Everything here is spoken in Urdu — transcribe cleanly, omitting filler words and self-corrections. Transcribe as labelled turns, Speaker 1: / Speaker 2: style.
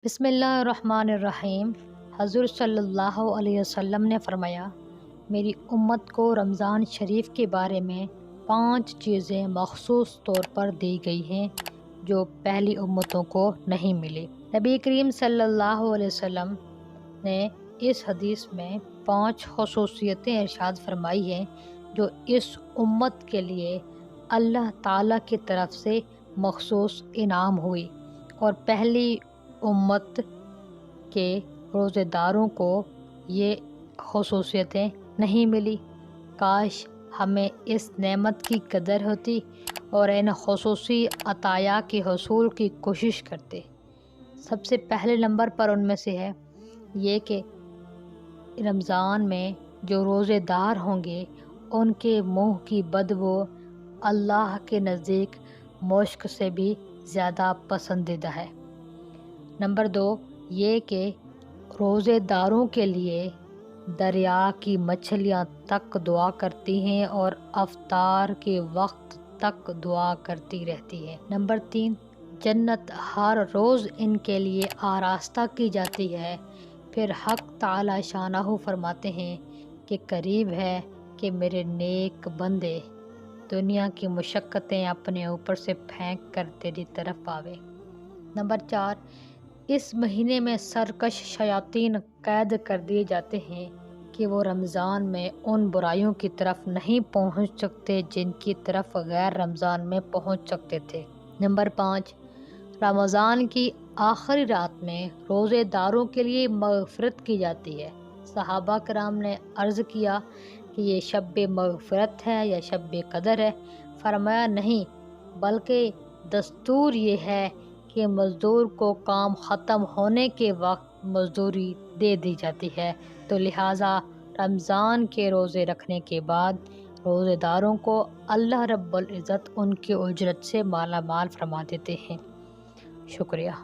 Speaker 1: بسم اللہ الرحمن الرحیم۔ حضور صلی اللہ علیہ وسلم نے فرمایا، میری امت کو رمضان شریف کے بارے میں 5 چیزیں مخصوص طور پر دی گئی ہیں جو پہلی امتوں کو نہیں ملی۔ نبی کریم صلی اللہ علیہ وسلم نے اس حدیث میں 5 خصوصیتیں ارشاد فرمائی ہیں جو اس امت کے لیے اللہ تعالیٰ کی طرف سے مخصوص انعام ہوئی، اور پہلی امت کے روزے داروں کو یہ خصوصیتیں نہیں ملی۔ کاش ہمیں اس نعمت کی قدر ہوتی اور ان خصوصی عطایا کے حصول کی کوشش کرتے۔ سب سے پہلے نمبر پر ان میں سے ہے یہ کہ رمضان میں جو روزے دار ہوں گے ان کے منہ کی بدبو اللہ کے نزدیک مشک سے بھی زیادہ پسندیدہ ہے۔ نمبر 2 یہ کہ روزے داروں کے لیے دریا کی مچھلیاں تک دعا کرتی ہیں اور افطار کے وقت تک دعا کرتی رہتی ہیں۔ نمبر 3 جنت ہر روز ان کے لیے آراستہ کی جاتی ہے۔ پھر حق تعالی شانہ فرماتے ہیں کہ قریب ہے کہ میرے نیک بندے دنیا کی مشقتیں اپنے اوپر سے پھینک کر تیری طرف آوے۔ نمبر 4 اس مہینے میں سرکش شیاطین قید کر دیے جاتے ہیں کہ وہ رمضان میں ان برائیوں کی طرف نہیں پہنچ سکتے جن کی طرف غیر رمضان میں پہنچ سکتے تھے۔ نمبر 5 رمضان کی آخری رات میں روزے داروں کے لیے مغفرت کی جاتی ہے۔ صحابہ کرام نے عرض کیا کہ یہ شب مغفرت ہے یا شب قدر ہے؟ فرمایا نہیں، بلکہ دستور یہ ہے کہ مزدور کو کام ختم ہونے کے وقت مزدوری دے دی جاتی ہے، تو لہٰذا رمضان کے روزے رکھنے کے بعد روزے داروں کو اللہ رب العزت ان کی اجرت سے مالا مال فرما دیتے ہیں۔ شکریہ۔